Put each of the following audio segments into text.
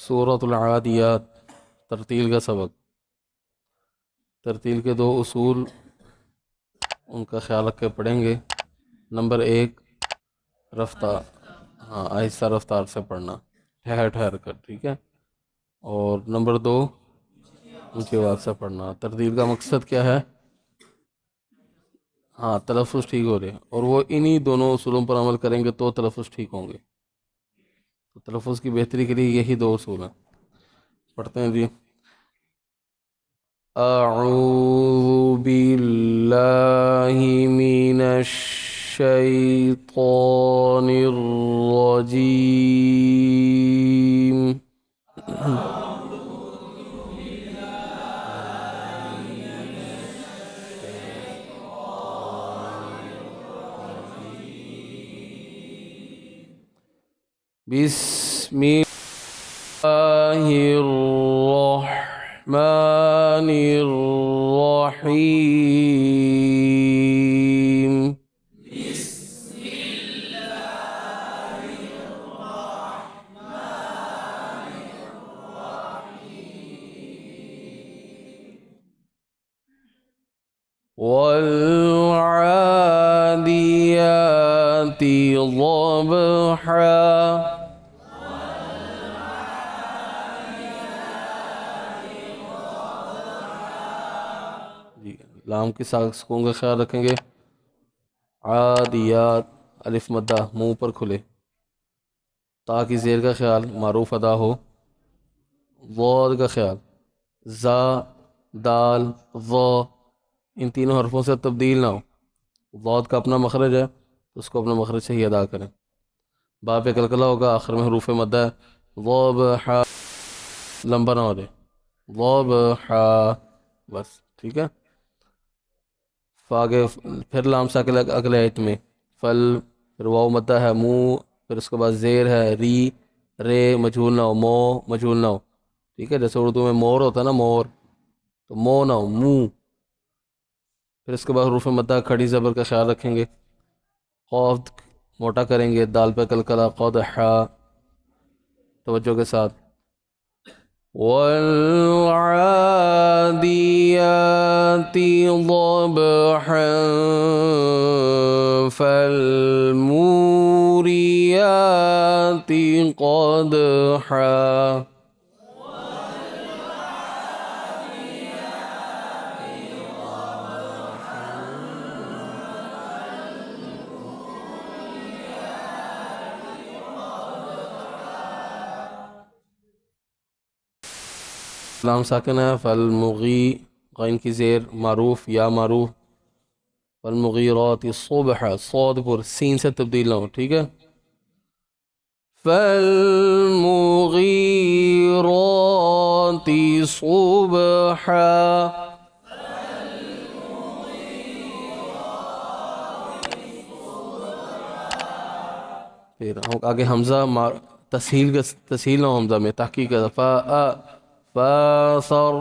سورۃ العادیات، ترتیل کا سبق۔ ترتیل کے دو اصول ان کا خیال رکھ کے پڑھیں گے۔ نمبر 1، رفتار، آہستہ رفتار سے پڑھنا، ٹھہر ٹھہر کر، ٹھیک ہے۔ اور نمبر 2، اونچی آواز سے پڑھنا۔ ترتیل کا مقصد کیا ہے؟ تلفظ ٹھیک ہو رہے، اور وہ انہی دونوں اصولوں پر عمل کریں گے تو تلفظ ٹھیک ہوں گے۔ تو تلفظ کی بہتری کے لیے یہی دو اصول ہیں۔ پڑھتے ہیں جی۔ اعوذ باللہ من الشیطان الرجیم۔ بسم اللہ الرحمن الرحیم۔ والعادیات ضبحا۔ لام کی سکون کا خیال رکھیں گے۔ عادیات، الف مدہ منہ پر کھلے، تا کی زیر کا خیال معروف ادا ہو۔ ضاد کا خیال، زا، دال، ضا، ان تینوں حرفوں سے تبدیل نہ ہو۔ ضاد کا اپنا مخرج ہے تو اس کو اپنے مخرج سے ہی ادا کریں۔ با پہ کلکلہ ہوگا، آخر میں حروف مدہ ہے۔ ضبحا، لمبا نہ ہو جائے، ضبحا، بس ٹھیک ہے۔ فاگے پھر لام ساکن اگلے آیت میں، فل، پھر واو مدہ ہے، منہ، پھر اس کے بعد زیر ہے، ری، رے مجھول نہ ہو، مو مجھول نہ ہو، ٹھیک ہے۔ جیسے اردو میں مور ہوتا ہے نا، مور، تو مو نہ ہو، منہ۔ پھر اس کے بعد حروف مدہ کھڑی زبر کا خیال رکھیں گے۔ قاف موٹا کریں گے، دال پہ کلکلہ، قدحا، توجہ کے ساتھ۔ والعادیات ضبحا فالموریات قدحا۔ لام ساکن ہے، فالمغی، غین کی زیر، معروف یا معروف، فالمغیرات صبح، صاد پر سین سے تبدیل نہ ہو، ٹھیک ہے۔ فالمغیرات صبحا۔ پھر آگے حمزہ تسہیل نہ ہو، حمزہ میں تحقیق ہے، فاثر،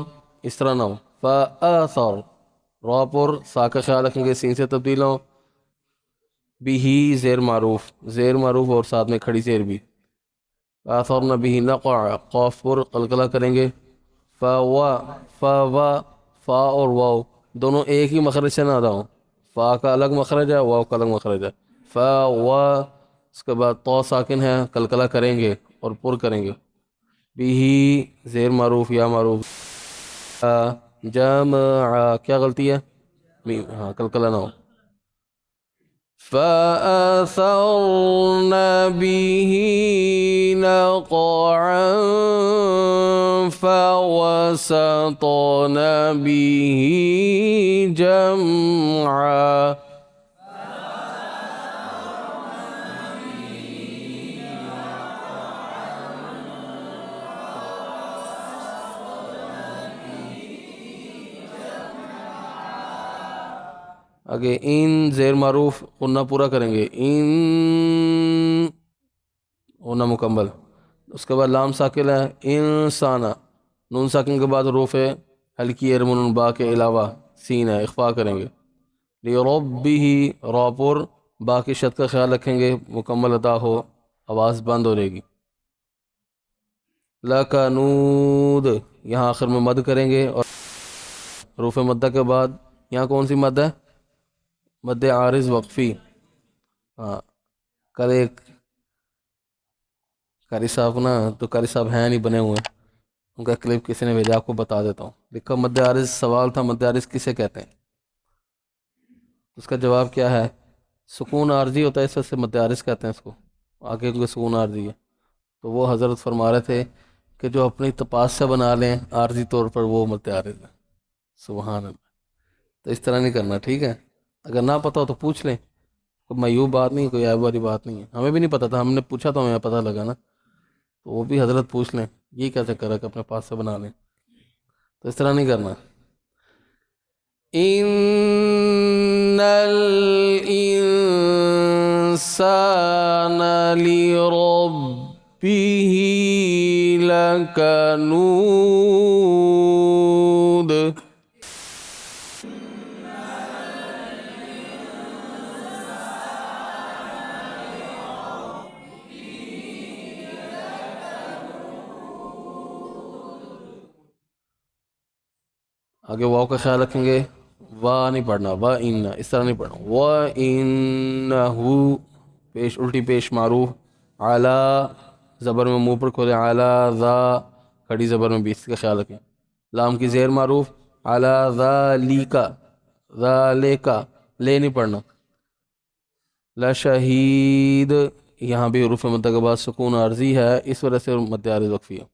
اس طرح نہ ہو، فاثر، را پر سا کا خیال رکھیں گے، سین سے تبدیل نہ ہو۔ بھی زیر معروف اور ساتھ میں کھڑی زیر بھی۔ آثرنا بھی نقع، قاف پر قلقلہ کریں گے۔ فا اور واو دونوں ایک ہی مخرج سے نہ ادا ہوں۔ فا کا الگ مخرج ہے، واو کا الگ مخرج ہے۔ فا و، اس کے بعد تو ساکن ہے، قلقلہ کریں گے اور پر کریں گے۔ بھی زیر معروف یا معروف۔ جمع، کیا غلطی ہے؟ قلقلہ نہ ہو۔ فَأَثَرْنَ بِهِ نَقْعًا فَوَسَطْنَ بِهِ جَمْعًا۔ آگے ان زیر معروف غنہ پورا کریں گے، ان غنہ مکمل۔ اس کے بعد لام ساکن ہے، انسانہ، نون ساکن کے بعد حروف ہے ہلکی ارمن با کے علاوہ سین ہے، اخفا کریں گے۔ لِرَبِّهِ، را پر با کی شد کا خیال رکھیں گے، مکمل ادا ہو، آواز بند ہو رہے گی۔ لکنود، یہاں آخر میں مد کریں گے، اور حروف مدہ کے بعد یہاں کون سی مد ہے؟ مد عارض وقفی. ہاں، کل ایک قاری صاحب نا، تو قاری صاحب ہیں نہیں، بنے ہوئے ہیں، ان کا کلپ کسی نے بھیجا، آپ کو بتا دیتا ہوں. لکھا مد عارض، سوال تھا مد عارض کسے کہتے ہیں؟ اس کا جواب کیا ہے؟ سکون عارضی ہوتا ہے، اس وجہ سے مد عارض کہتے ہیں اس کو، آگے کوئی سکون عارضی ہے. تو وہ حضرت فرما رہے تھے کہ جو اپنی تپاس سے بنا لیں عارضی طور پر، وہ مد عارض ہے. سبحان اللہ. تو اس طرح نہیں کرنا، ٹھیک ہے؟ اگر نہ پتہ ہو تو پوچھ لیں، کوئی معیوب بات نہیں، کوئی عیب والی بات نہیں ہے. ہمیں بھی نہیں پتہ تھا، ہم نے پوچھا تو ہمیں پتہ لگا نا، تو وہ بھی حضرت پوچھ لیں یہ کیا چکر ہے کہ اپنے پاس سے بنا لیں. تو اس طرح نہیں کرنا. ان الانسان لربه لکنود. آگے واو کا خیال رکھیں گے، وا نہیں پڑھنا، وا ان، اس طرح نہیں پڑھنا. وا انہو، پیش الٹی پیش معروف. اعلی زبر میں منہ پر کھولے، اعلی ذا کھڑی زبر میں بھی، اس کا خیال رکھیں. لام کی زیر معروف، اعلی ذالکا، ذالکا لے نہیں پڑھنا. لشہید، یہاں بھی حروف مدہ کے بعد سکون عارضی ہے، اس وجہ سے مد عارض وقفی ہے.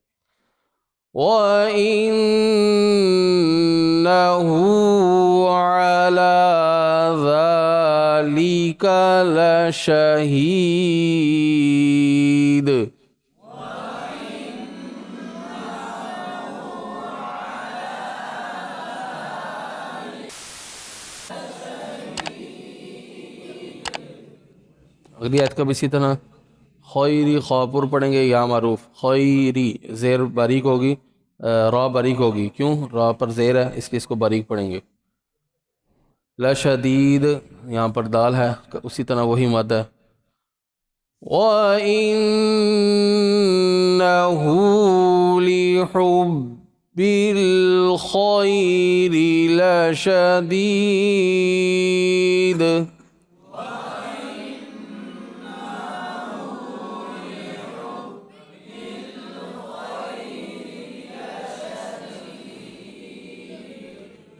وَإِنَّهُ عَلَى ذَلِكَ لَشَهِيدٌ. اگلی آیت کا بھی اسی طرح خیری، خوابور پڑھیں گے، یا معروف. خیری زیر باریک ہوگی، را باریک ہوگی، کیوں؟ را پر زیر ہے، اس لیے اس کو باریک پڑھیں گے. لشدید، یہاں پر دال ہے، اسی طرح وہی مد ہے. وَإِنَّهُ لِحُبِّ الْخَيْرِ لَشَدِيدٌ.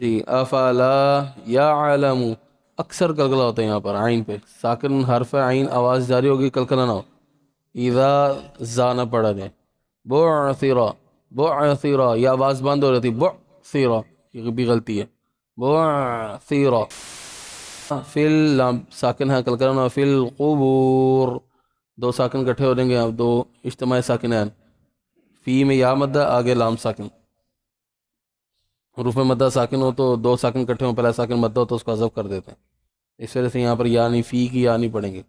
جی، افلا یعلم، اکثر کلکلا ہوتا ہے یہاں پر عین پہ، ساکن حرف عین، آواز جاری ہوگی، کلکلا نہ ہو. اذا زا نہ پڑھا جائے. بعثرا، بعثرا، یہ آواز بند ہو رہی تھی، بعثرا، یہ بھی غلطی ہے. بعثرا، فی لام ساکن ہے، کلکلا نہ ہو. فی القبور، دو ساکن کٹھے ہو جائیں گے، اب دو اجتماعی ساکن ہیں. فی میں یا مدہ، آگے لام ساکن. حروف مدہ ساکن ہو تو دو ساکن کٹھے ہوں، پہلا ساکن مدہ ہو تو اس کو حذف کر دیتے ہیں، اس وجہ سے یہاں پر یا نہیں، فی کی یا نہیں پڑھیں گے.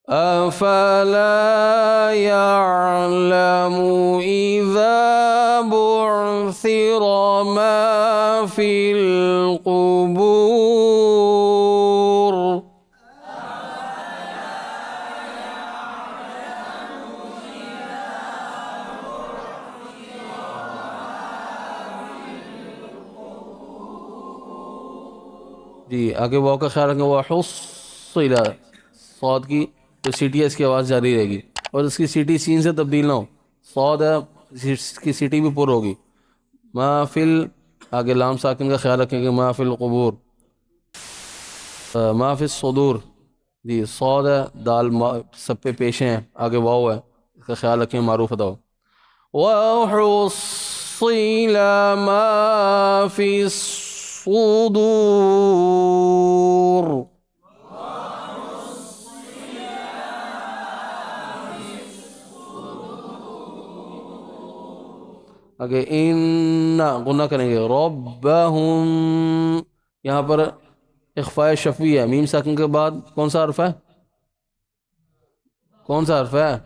افلا يعلم اذا بعثر ما في القبور. جی، آگے واو کا خیال رکھیں. وہ حصل، صاد کی جو سیٹی ہے اس کی آواز جاری رہے گی، اور اس کی سیٹی سین سے تبدیل نہ ہو. صاد ہے، اس کی سیٹی بھی پر ہوگی. محفل، آگے لام ساکن کا خیال رکھیں گے. محفل قبور. محفل صدور، جی صاد ہے، دال سب پہ پیشے ہیں، آگے واو ہے، اس کا خیال رکھیں، معروف ادا ہو. وَحُصِّلَ مَا فِي الصُّدُورِ. آگے ان غنہ کریں گے. ربہم، یہاں پر اخفاء شفوی ہے، میم ساکن کے بعد کون سا حرف ہے؟ کون سا حرف ہے؟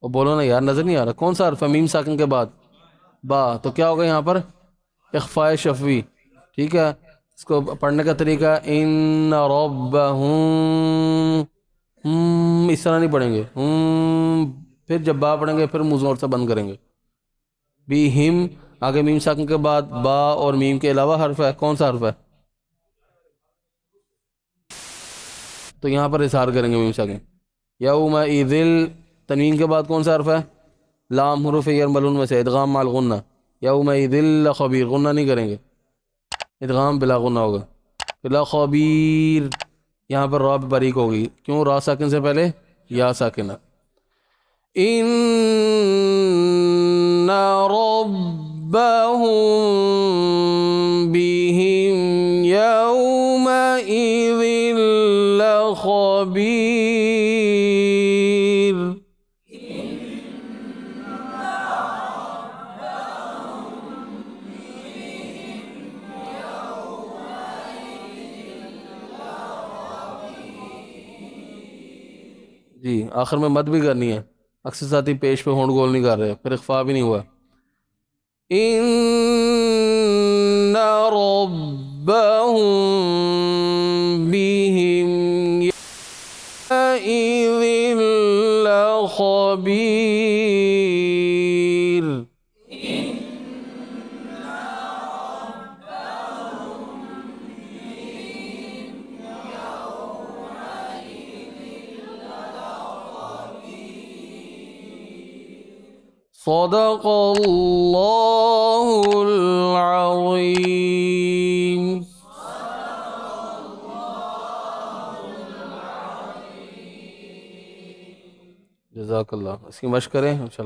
وہ بولو نا یار، نظر نہیں آ رہا، کون سا حرف ہے میم ساکن کے بعد؟ با. تو کیا ہوگا یہاں پر؟ اخفاء شفوی، ٹھیک ہے. اس کو پڑھنے کا طریقہ ان ربہم، اس طرح نہیں پڑھیں گے. پھر جب با پڑھیں گے پھر منہ زور سے بند کریں گے. بھی ہم آگے میم ساکن کے بعد با اور میم کے علاوہ حرف ہے. کون سا حرف ہے؟ تو یہاں پر اظہار کریں گے میم ساکن. یومئذ تنوین کے بعد کون سا حرف ہے؟ لام حروف یرملون میں سے ادغام مال غنہ. یومئذ لخبیر غنہ نہیں کریں گے, ادغام بلا غنہ ہوگا. لخبیر یہاں پر را باریک ہوگی. کیوں؟ را ساکن سے پہلے یا ساکنہ. ان ربهم بهم يومئذ لخبير. جی آخر میں مد بھی کرنی ہے. اکثر ساتھی پیش پہ ہونٹ گول نہیں کر رہے, پھر اخفا بھی نہیں ہوا. ان ربهم بهم يومئذ لخبير. صدق اللہ العظیم. جزاک اللہ. اس کی مشق کریں.